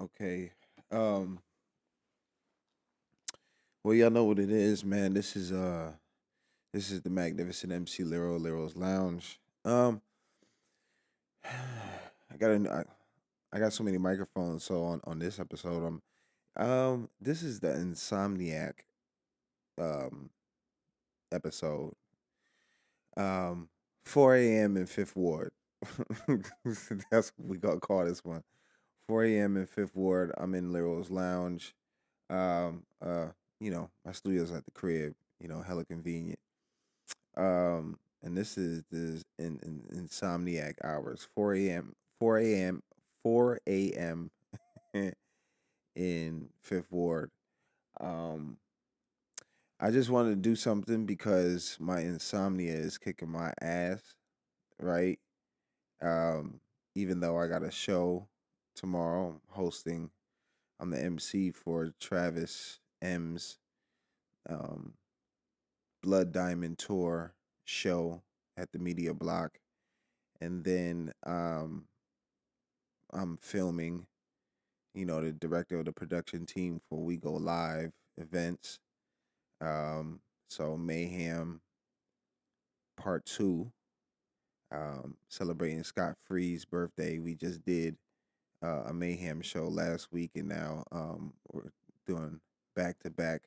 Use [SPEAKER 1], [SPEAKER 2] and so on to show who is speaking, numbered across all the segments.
[SPEAKER 1] Okay. Um. Well, y'all know what it is, man. This is the magnificent MC Lyro, Lyro's Lounge. I got I got so many microphones. So on this episode, this is the insomniac um episode. Um, 4 a.m. in Fifth Ward. That's what we gonna call this one. 4 a.m. in Fifth Ward. I'm in Lyro's Lounge. Um, uh, my studio's at the crib. Hella convenient. And this is in insomniac hours. 4 a.m. 4 a.m. 4 a.m. in Fifth Ward. Um, I just wanted to do something because my insomnia is kicking my ass. Right. Um, Even though I got a show tomorrow, I'm hosting. I'm the MC for Travis M's um, Blood Diamond Tour show at the Media Block, and then I'm filming. The director of the production team for We Go Live events. Um, so Mayhem Part Two, celebrating Scott Free's birthday. We just did a Mayhem show last week, and now we're doing back to back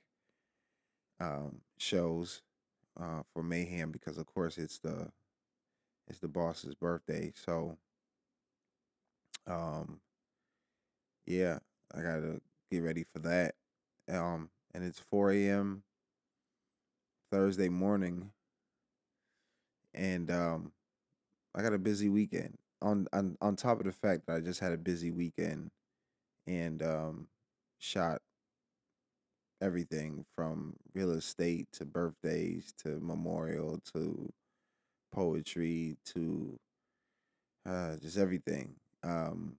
[SPEAKER 1] shows for Mayhem because, of course, it's the boss's birthday. So um, yeah, I gotta get ready for that. And it's 4 a.m. Thursday morning, and I got a busy weekend. On top of the fact that I just had a busy weekend and shot everything from real estate to birthdays to memorial to poetry to just everything. Um,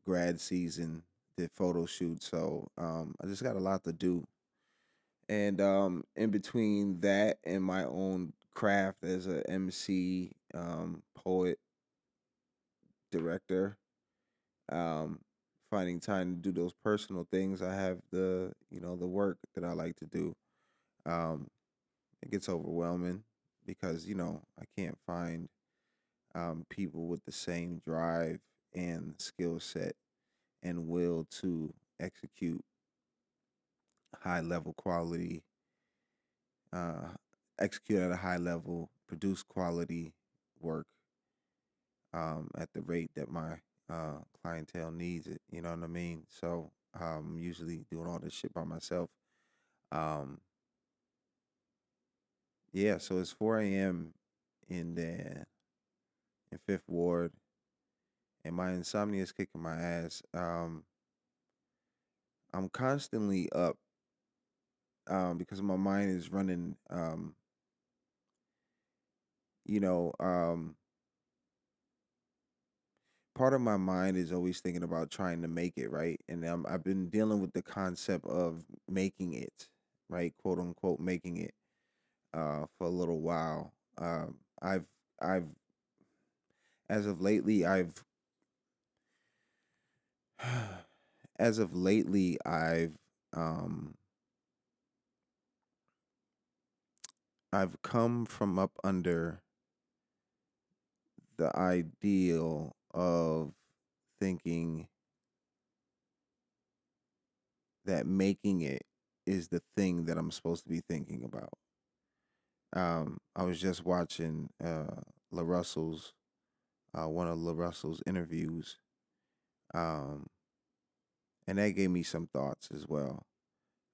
[SPEAKER 1] Grad season, did photo shoots, so I just got a lot to do. And in between that and my own craft as a MC, poet, director, um, finding time to do those personal things, I have the work that I like to do. Um, it gets overwhelming because I can't find people with the same drive and skill set and will to execute high level quality, uh, execute at a high level, produce quality work at the rate that my clientele needs it. You know what I mean? So I'm usually doing all this shit by myself. Um, yeah, so it's 4 a.m. in the in Fifth Ward, and my insomnia is kicking my ass. I'm constantly up because my mind is running. You know, um, Part of my mind is always thinking about trying to make it right, and I've been dealing with the concept of making it right, quote unquote, making it for a little while. I've as of lately, as of lately, um, I've come from up under the ideal of thinking that making it is the thing that I'm supposed to be thinking about. I was just watching La Russell's one of La Russell's interviews, um, and that gave me some thoughts as well.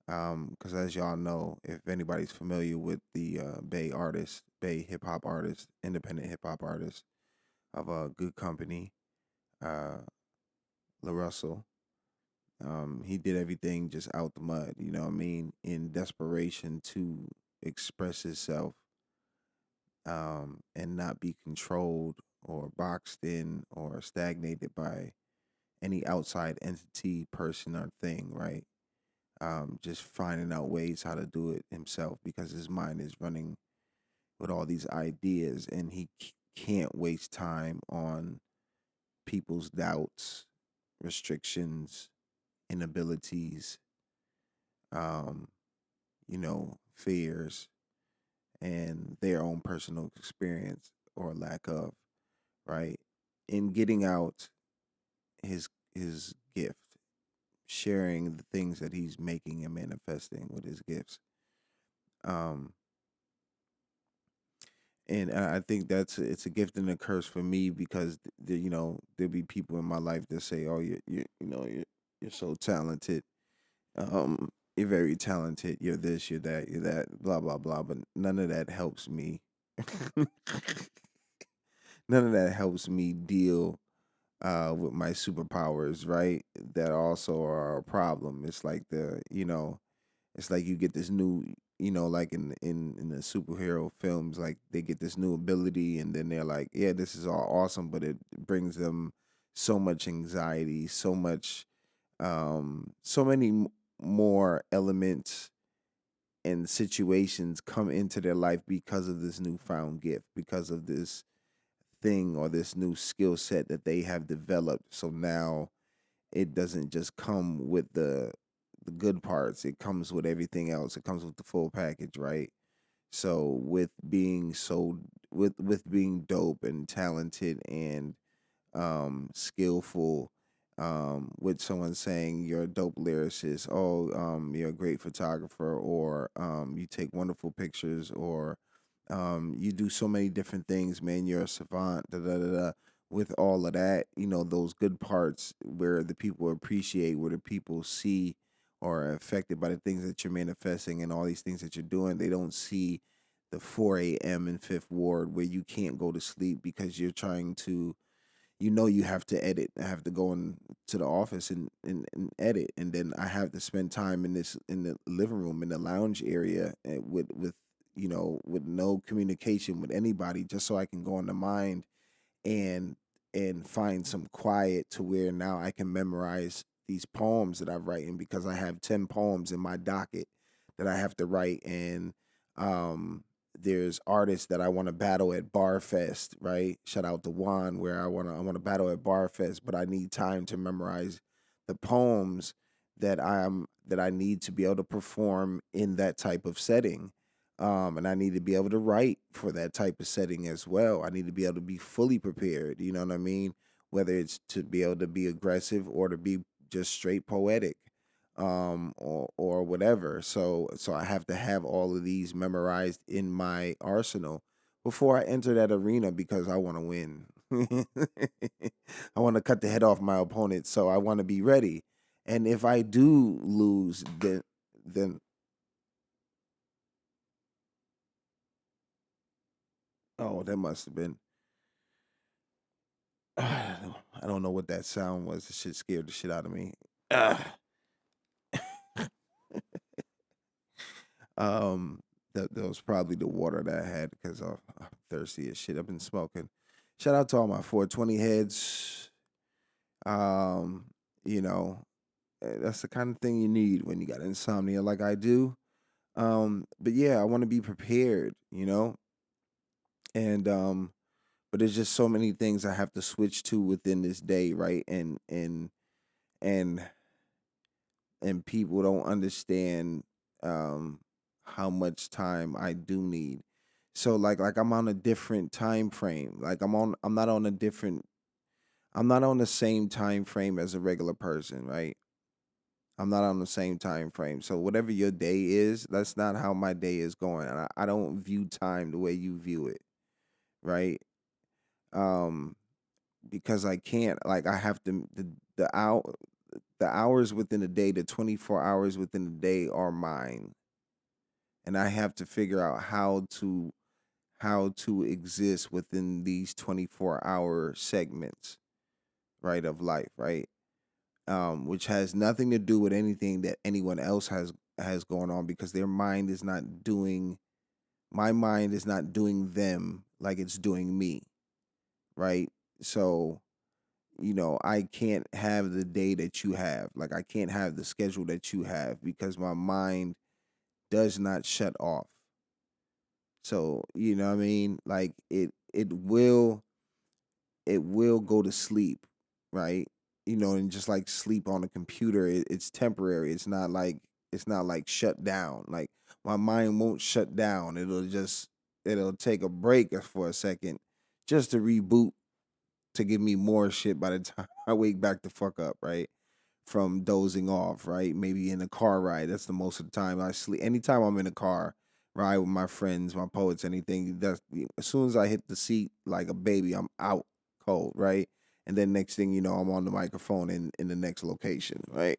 [SPEAKER 1] Because as y'all know, if anybody's familiar with the Bay hip hop artist, independent hip hop artist of a good company, uh, La Russell, he did everything just out the mud. You know what I mean? In desperation to express himself and not be controlled or boxed in or stagnated by any outside entity, person, or thing, right? Just finding out ways how to do it himself because his mind is running with all these ideas and he can't waste time on people's doubts restrictions, inabilities, um, fears, and their own personal experience or lack of, right? In getting out his gift, sharing the things that he's making and manifesting with his gifts. Um, and I think it's a gift and a curse for me because there'll be people in my life that say, "Oh, you're so talented. You're very talented. You're this, you're that, you're that, blah blah blah." But none of that helps me. None of that helps me deal with my superpowers, right? That also are a problem. It's like it's like you get this new, like in the superhero films, like they get this new ability, and then they're like, yeah, this is all awesome, but it brings them so much anxiety, so many more elements and situations come into their life because of this newfound gift, because of this thing or this new skill set that they have developed. So now it doesn't just come with the good parts. It comes with everything else. It comes with the full package, right? So with being dope and talented and skillful, with someone saying you're a dope lyricist, oh, you're a great photographer, or you take wonderful pictures, or you do so many different things, man. You're a savant, da da da da. With all of that, those good parts where the people appreciate, where the people see or are affected by the things that you're manifesting and all these things that you're doing, they don't see the 4 a.m. in Fifth Ward where you can't go to sleep because you're trying to, you have to edit. I have to go to the office and edit, and then I have to spend time in the living room in the lounge area, with no communication with anybody, just so I can go in the mind and find some quiet to where now I can memorize these poems that I've written, because I have 10 poems in my docket that I have to write. And there's artists that I want to battle at Bar Fest, right? Shout out to Juan, where I want to battle at Bar Fest, but I need time to memorize the poems that I need to be able to perform in that type of setting. And I need to be able to write for that type of setting as well. I need to be able to be fully prepared. You know what I mean? Whether it's to be able to be aggressive or to be just straight poetic, or whatever. So I have to have all of these memorized in my arsenal before I enter that arena, because I want to win. I want to cut the head off my opponent, so I want to be ready. And if I do lose, then oh, that must have been. I don't know what that sound was. The shit scared the shit out of me. Ah. Um, that was probably the water that I had because I'm thirsty as shit. I've been smoking. Shout out to all my 420 heads. Um, you know, that's the kind of thing you need when you got insomnia like I do. But yeah, I want to be prepared, and but there's just so many things I have to switch to within this day, right? And people don't understand um how much time I do need. So like I'm on a different time frame. Like I'm not on the same time frame as a regular person, right? I'm not on the same time frame. So whatever your day is, that's not how my day is going. And I don't view time the way you view it, right? Um because I can't, like, I have to the hours within the day, the 24 hours within the day are mine, and I have to figure out how to exist within these 24-hour segments, right, of life, right? Which has nothing to do with anything that anyone else has going on, because their mind is not doing my mind is not doing them like it's doing me, right? So, I can't have the day that you have. Like, I can't have the schedule that you have, because my mind does not shut off. So, you know what I mean? Like, it will go to sleep, right? and just like sleep on a computer. It's temporary. It's not like shut down. Like my mind won't shut down. It'll take a break for a second just to reboot to give me more shit by the time I wake back the fuck up, right? From dozing off, right? Maybe in a car ride. That's the most of the time I sleep. Anytime I'm in a car ride with my friends, my poets, anything, that's as soon as I hit the seat like a baby, I'm out cold, right? And then next thing you know, I'm on the microphone in the next location, right?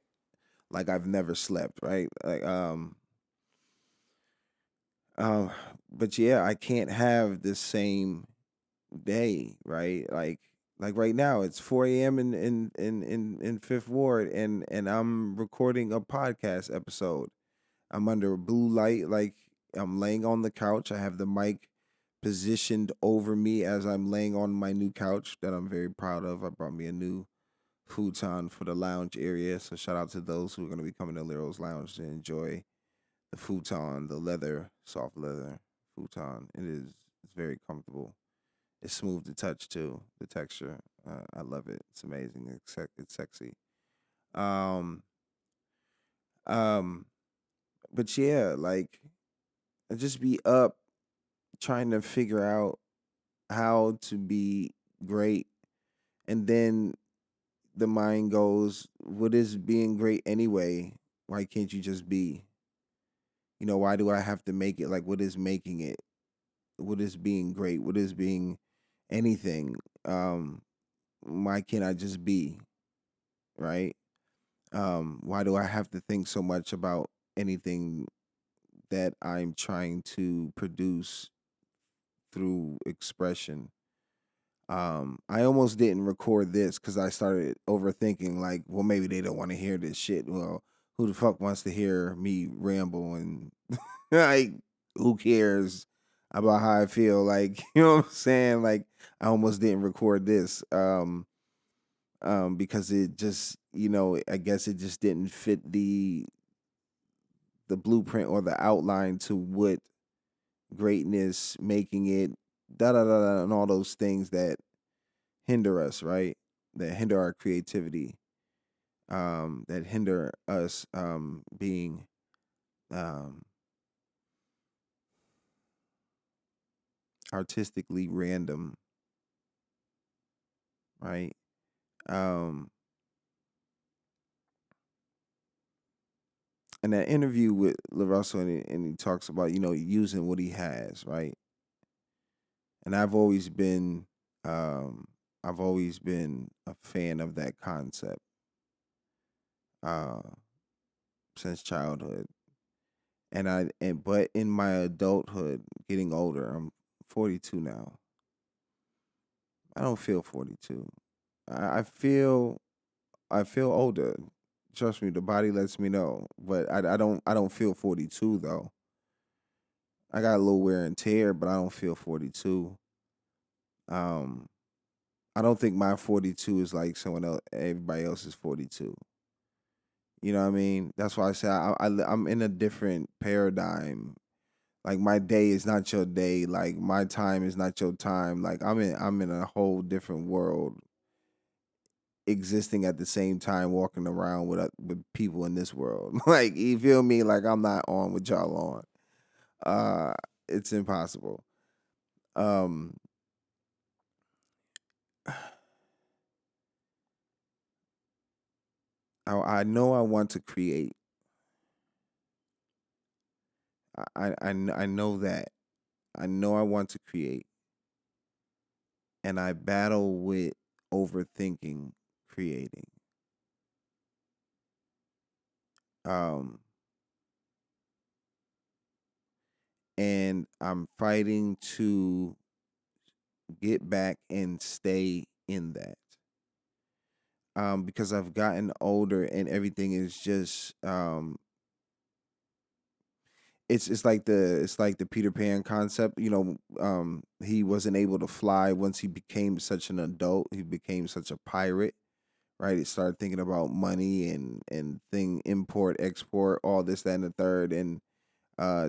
[SPEAKER 1] Like I've never slept, right? Um but yeah, I can't have the same day, right? Like right now, it's 4 a.m. in Fifth Ward, and I'm recording a podcast episode. I'm under a blue light, like I'm laying on the couch. I have the mic positioned over me as I'm laying on my new couch that I'm very proud of. I brought me a new futon for the lounge area, so shout out to those who are going to be coming to Lyro's Lounge to enjoy the futon, the leather, soft leather futon. It's very comfortable. It's smooth to touch too. The texture, I love it. It's amazing. It's sexy. Um, um, but yeah, like I just be up trying to figure out how to be great, and then the mind goes, "What is being great anyway? Why can't you just be? Why do I have to make it? Like, what is making it? What is being great? What is being anything? Um, why can't I just be?" Right? Why do I have to think so much about anything that I'm trying to produce through expression? I almost didn't record this because I started overthinking, like, well, maybe they don't want to hear this shit. Well, who the fuck wants to hear me ramble and like, who cares about how I feel? Like, you know what I'm saying? Like, I almost didn't record this. Because it just, I guess it just didn't fit the blueprint or the outline to what greatness, making it, da da da da, and all those things that hinder us, right? That hinder our creativity, that hinder us being um, artistically random, right? Um, and that interview with LaRussell, and he talks about, using what he has, right? And um, I've always been a fan of that concept uh, since childhood. But in my adulthood, getting older, I'm 42 now. I don't feel 42. I feel older. Trust me, the body lets me know. But I don't feel 42 though. I got a little wear and tear, but I don't feel 42. Um, I don't think my 42 is like someone else. Everybody else is 42. You know what I mean? That's why I say I'm in a different paradigm. Like my day is not your day. Like my time is not your time. Like I'm in a whole different world, existing at the same time, walking around with people in this world. Like you feel me? Like I'm not on with y'all on. Uh, it's impossible. Um, I know I want to create. I know that. I know I want to create, and I battle with overthinking creating. Um, and I'm fighting to get back and stay in that. Because I've gotten older and everything is just it's like the Peter Pan concept. He wasn't able to fly once he became such an adult. He became such a pirate, right? He started thinking about money and thing import, export, all this, that, and the third, and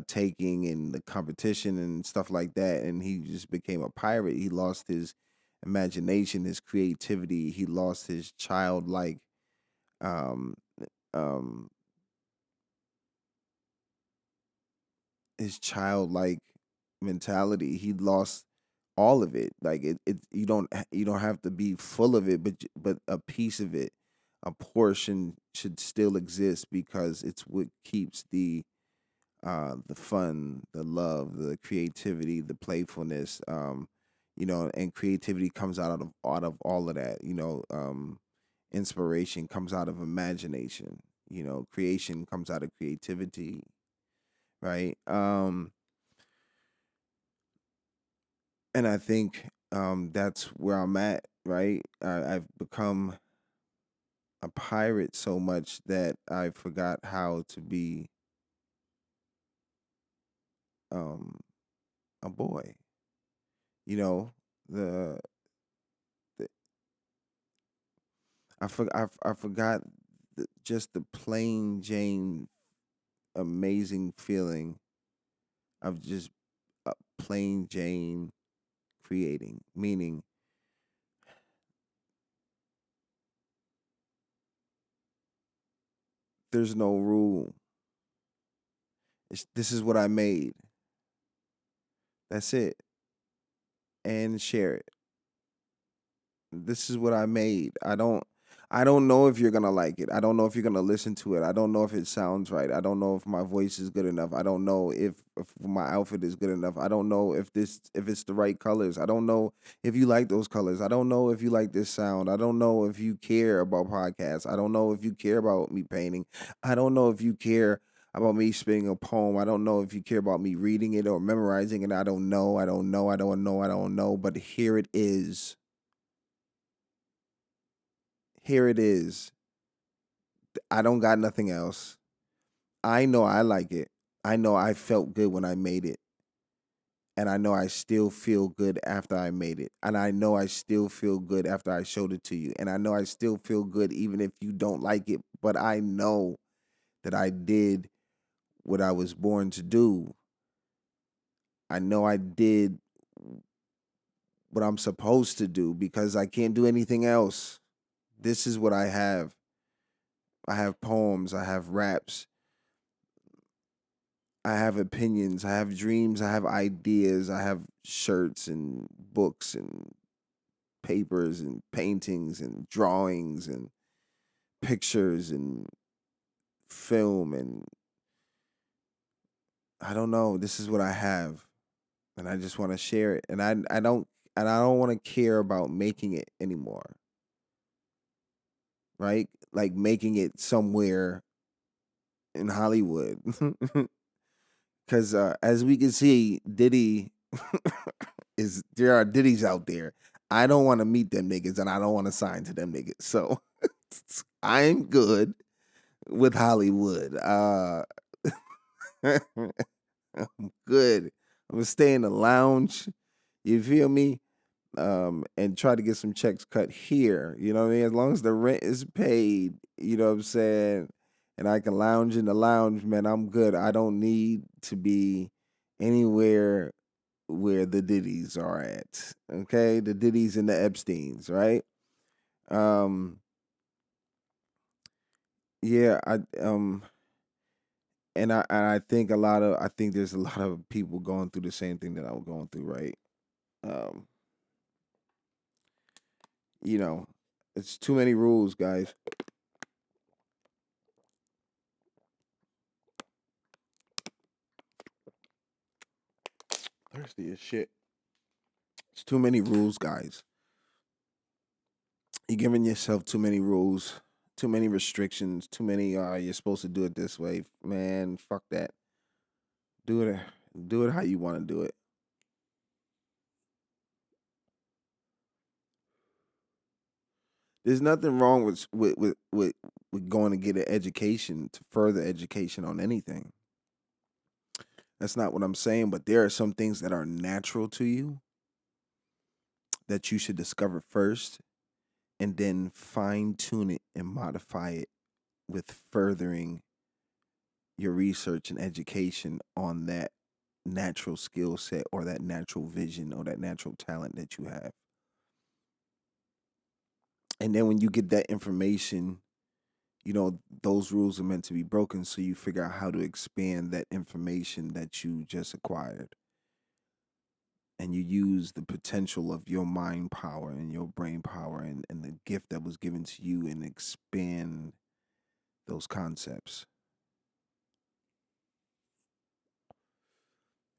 [SPEAKER 1] taking and the competition and stuff like that. And he just became a pirate. He lost his imagination, his creativity. He lost um um his childlike mentality. He lost all of it. Like you don't have to be full of it, but a piece of it, a portion should still exist because it's what keeps the fun, the love, the creativity, the playfulness. And creativity comes out of all of that. Inspiration comes out of imagination. Creation comes out of creativity, right? And I think that's where I'm at, right? I've become a pirate so much that I forgot how to be um, a boy. You know, the, the I forgot just the plain Jane amazing feeling of just plain Jane creating. Meaning, there's no rule. This is what I made. That's it, and share it. This is what I made. I don't know if you're gonna like it. I don't know if you're gonna listen to it. I don't know if it sounds right. I don't know if my voice is good enough. I don't know if my outfit is good enough. I don't know if it's the right colors. I don't know if you like those colors. I don't know if you like this sound. I don't know if you care about podcasts. I don't know if you care about me painting. I don't know if you care about me spitting a poem. I don't know if you care about me reading it or memorizing it. I don't know. I don't know. I don't know. I don't know. But here it is. Here it is. I don't got nothing else. I know I like it. I know I felt good when I made it. And I know I still feel good after I made it. And I know I still feel good after I showed it to you. And I know I still feel good even if you don't like it. But I know that I did what I was born to do. I know I did what I'm supposed to do because I can't do anything else. This is what I have. I have poems, I have raps, I have opinions, I have dreams, I have ideas, I have shirts and books and papers and paintings and drawings and pictures and film and I don't know, this is what I have and I just want to share it and I don't want to care about making it anymore, right? Like making it somewhere in Hollywood. Cuz as we can see, Diddy is there are Diddy's out there. I don't want to meet them niggas and I don't want to sign to them niggas. So I'm good with Hollywood. I'm good. I'm gonna stay in the lounge. You feel me? And try to get some checks cut here. You know what I mean? As long as the rent is paid, you know what I'm saying? And I can lounge in the lounge, man, I'm good. I don't need to be anywhere where the Diddies are at. Okay? The Diddies and the Epsteins, right? Um, yeah, I think I think there's a lot of people going through the same thing that I was going through, right? Um, you know, it's too many rules, guys. Thirsty as shit. It's too many rules, guys. You're giving yourself too many rules, too many restrictions, too many you're supposed to do it this way. Man, fuck that. Do it do it how you want to do it. There's nothing wrong with going to get an education to further education on anything. That's not what I'm saying, but there are some things that are natural to you that you should discover first and then fine tune it and modify it with furthering your research and education on that natural skill set or that natural vision or that natural talent that you have. And then when you get that information, those rules are meant to be broken. So you figure out how to expand that information that you just acquired. And you use the potential of your mind power and your brain power and the gift that was given to you and expand those concepts.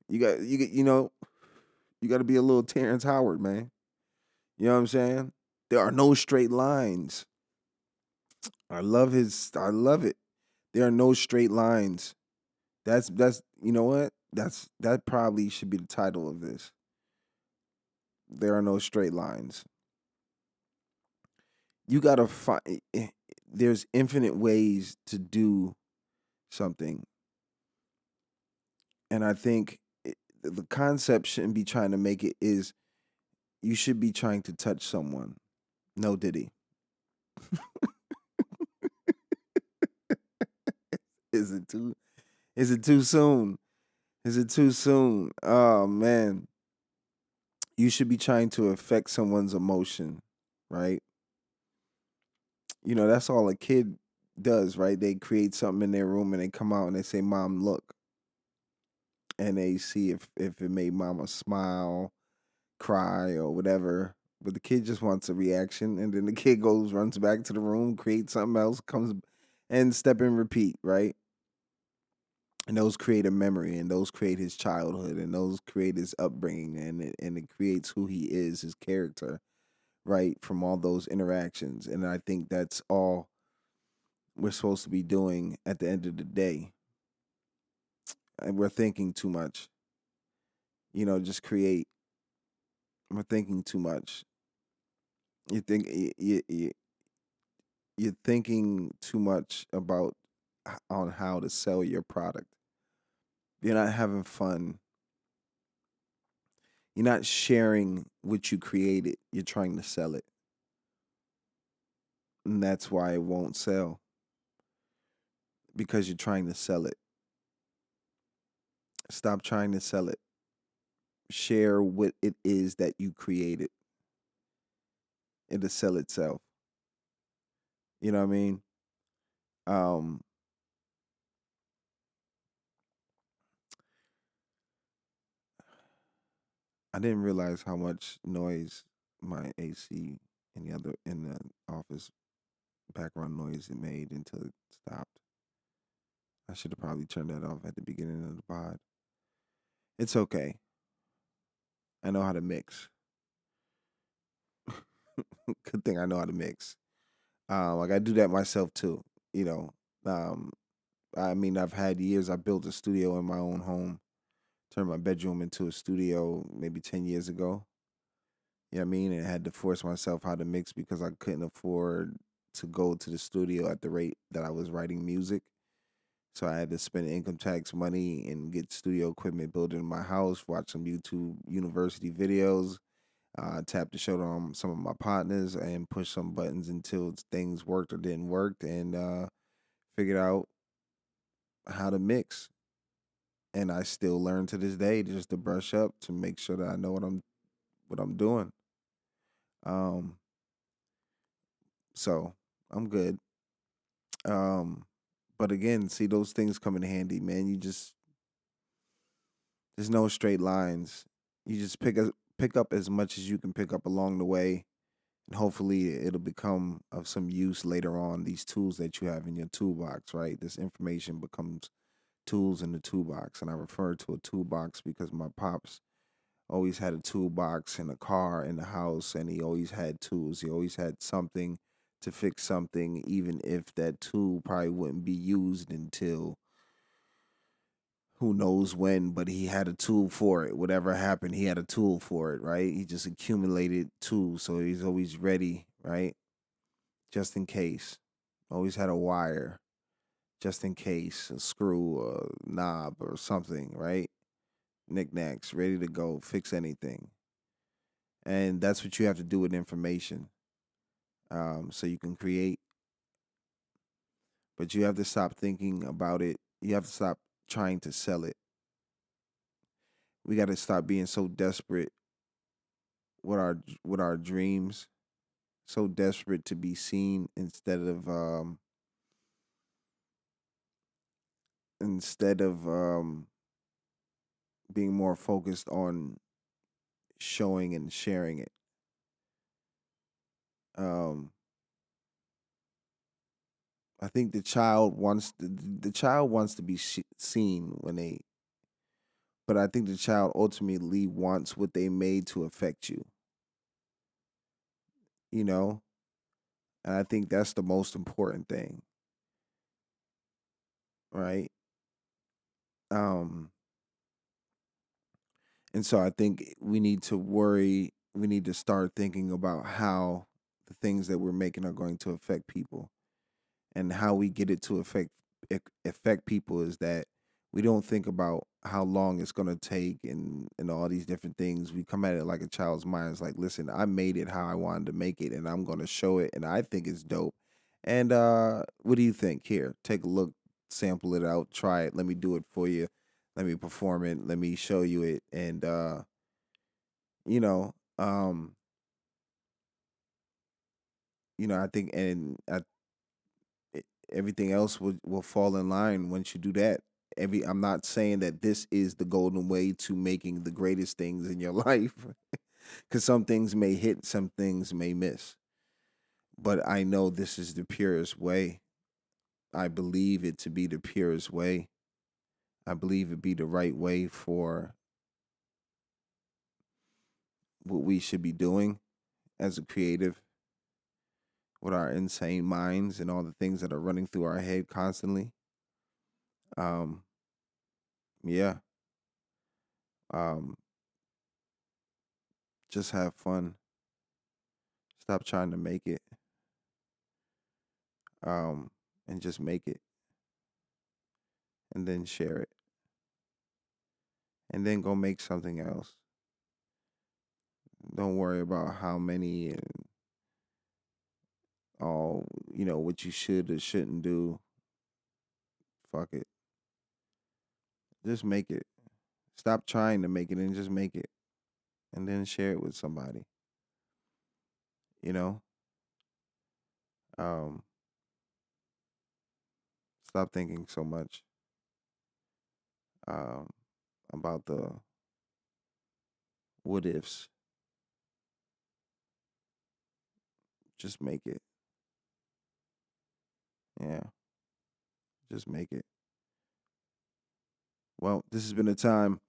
[SPEAKER 1] You got to be a little Terrence Howard, man. You know what I'm saying? There are no straight lines. I love it. There are no straight lines. That's you know what? That probably should be the title of this. There are no straight lines. You got to find there's infinite ways to do something. And I think the concept shouldn't be trying to make it is you should be trying to touch someone. No Diddy. Is it too is it too soon? Is it too soon? Oh man. You should be trying to affect someone's emotion, right? That's all a kid does, right? They create something in their room and they come out and they say, "Mom, look." And they see if it made mama smile, cry, or whatever. But the kid just wants a reaction, and then the kid goes, runs back to the room, creates something else, comes and step and repeat, right? And those create a memory, and those create his childhood, and those create his upbringing, and it creates who he is, his character, right? From all those interactions. And I think that's all we're supposed to be doing at the end of the day. And we're thinking too much. Just create. We're thinking too much. You think you're thinking too much about on how to sell your product. You're not having fun. You're not sharing what you created. You're trying to sell it. And that's why it won't sell. Because you're trying to sell it. Stop trying to sell it. Share what it is that you created. It'll sell itself. You know what I mean? Um, I didn't realize how much noise my AC in the office background noise it made until it stopped. I should have probably turned that off at the beginning of the pod. It's okay. I know how to mix. Good thing I know how to mix. Like I do that myself too. You know, um, I mean, I've had years. I built a studio in my own home. Turned my bedroom into a studio maybe 10 years ago. You know what I mean? And I had to force myself how to mix because I couldn't afford to go to the studio at the rate that I was writing music. So I had to spend income tax money and get studio equipment built in my house, watch some YouTube university videos, tap the shoulder on some of my partners, and push some buttons until things worked or didn't work, and figured out how to mix. And I still learn to this day just to brush up to make sure that I know what I'm doing. Um, so I'm good. Um, but again, see those things come in handy, man. There's no straight lines. You just pick up as much as you can pick up along the way, and hopefully it'll become of some use later on. These tools that you have in your toolbox, right? This information becomes tools in the toolbox, and I refer to a toolbox because my pops always had a toolbox in a car in the house, and he always had tools. He always had something to fix something, even if that tool probably wouldn't be used until who knows when, but he had a tool for it. Whatever happened, he had a tool for it, right? He just accumulated tools, so he's always ready, right? Just in case. Always had a wire, just in case, a screw, a knob, or something, right? Knickknacks, ready to go, fix anything. And that's what you have to do with information. So you can create, but you have to stop thinking about it. You have to stop trying to sell it. We got to stop being so desperate with our dreams, so desperate to be seen instead of being more focused on showing and sharing it. Um, I think the child wants to be seen when they, but I think the child ultimately wants what they made to affect you. You know, and I think that's the most important thing, right? Um, and so I think we need to start thinking about how the things that we're making are going to affect people, and how we get it to affect people is that we don't think about how long it's going to take and all these different things. We come at it like a child's mind. It's like, listen, I made it how I wanted to make it, and I'm going to show it, and I think it's dope. And what do you think? Here, take a look, sample it out, try it. Let me do it for you. Let me perform it. Let me show you it. And you know, um, I think, everything else will fall in line once you do that. I'm not saying that this is the golden way to making the greatest things in your life, because some things may hit, some things may miss. But I know this is the purest way. I believe it to be the purest way. I believe it be the right way for what we should be doing as a creative with our insane minds and all the things that are running through our head constantly. Um, yeah. Um, just have fun. Stop trying to make it. Um, and just make it, and then share it, and then go make something else. Don't worry about how many and all, what you should or shouldn't do. Fuck it. Just make it. Stop trying to make it and just make it, and then share it with somebody. You know? Um, Stop thinking so much um, about the what ifs. Just make it. Yeah, just make it. Well, this has been a time.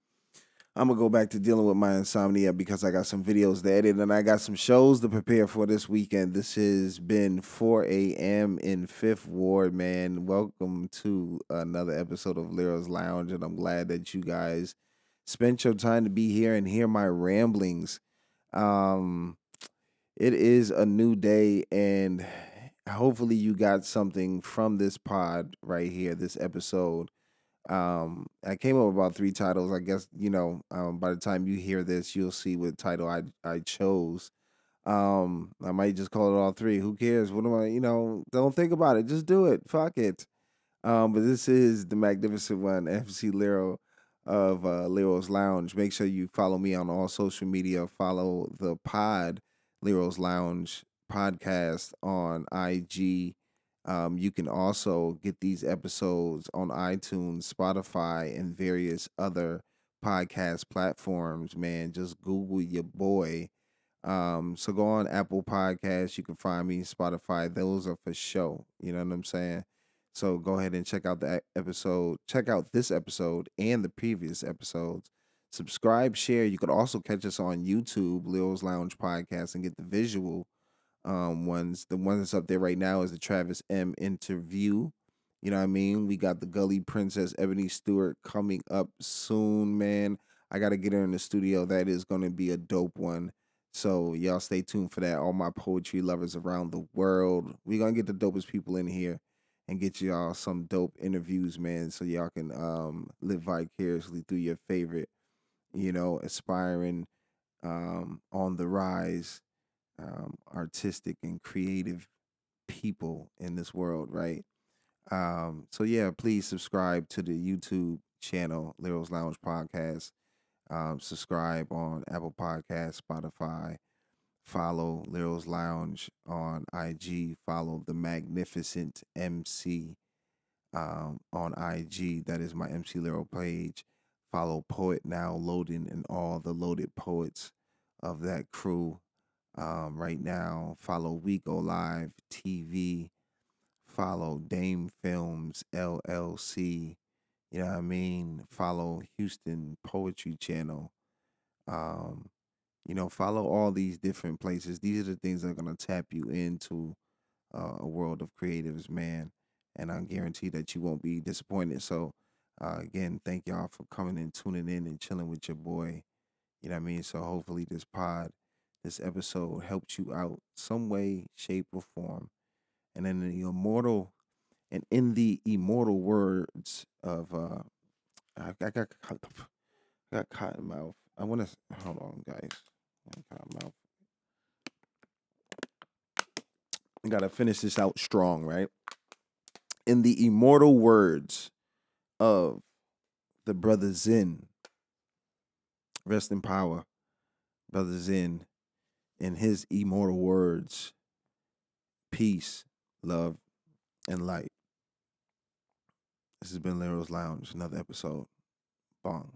[SPEAKER 1] I'm gonna go back to dealing with my insomnia because I got some videos to edit and I got some shows to prepare for this weekend. This has been 4 a.m. in Fifth Ward, man. Welcome to another episode of Lyro's Lounge, and I'm glad that you guys spent your time to be here and hear my ramblings. Um, it is a new day, and hopefully, you got something from this pod right here, this episode. I came up with about three titles. I guess, by the time you hear this, you'll see what title I chose. I might just call it all three. Who cares? What am I, don't think about it. Just do it. Fuck it. But this is the magnificent one, FC Lyro of Lyro's Lounge. Make sure you follow me on all social media. Follow the pod, Lyro's Lounge podcast on IG. You can also get these episodes on iTunes, Spotify, and various other podcast platforms. Man, just Google your boy. So go on Apple Podcasts. You can find me Spotify. Those are for show. You know what I'm saying? So go ahead and check out that episode. Check out this episode and the previous episodes. Subscribe, share. You could also catch us on YouTube, Leo's Lounge Podcast, and get the visual ones. The one that's up there right now is the Travis M interview. You know what I mean? We got the Gully Princess Ebony Stewart coming up soon, man. I gotta get her in the studio. That is gonna be a dope one. So y'all stay tuned for that. All my poetry lovers around the world. We gonna get the dopest people in here and get y'all some dope interviews, man, so y'all can live vicariously through your favorite, aspiring on the rise artistic and creative people in this world, right? So yeah, please subscribe to the YouTube channel, Lyro's Lounge Podcast. Subscribe on Apple Podcasts, Spotify, Follow Lyro's Lounge on IG. Follow the Magnificent MC on IG. That is my MC Lyro page. Follow Poet Now Loading and all the loaded poets of that crew. Right now, follow We Go Live TV. Follow Dame Films LLC. You know what I mean? Follow Houston Poetry Channel. Um, follow all these different places. These are the things that are gonna tap you into a world of creatives, man. And I guarantee that you won't be disappointed. So, again, thank y'all for coming and tuning in and chilling with your boy. You know what I mean? So, hopefully, this episode helped you out some way, shape, or form. And then in the immortal words of, I got cotton mouth. I want to, hold on, guys. I got cotton mouth. I got to finish this out strong, right? In the immortal words of the brother Zen, rest in power, brother Zen, in his immortal words, peace, love, and light. This has been Lyro's Lounge, another episode. Bong.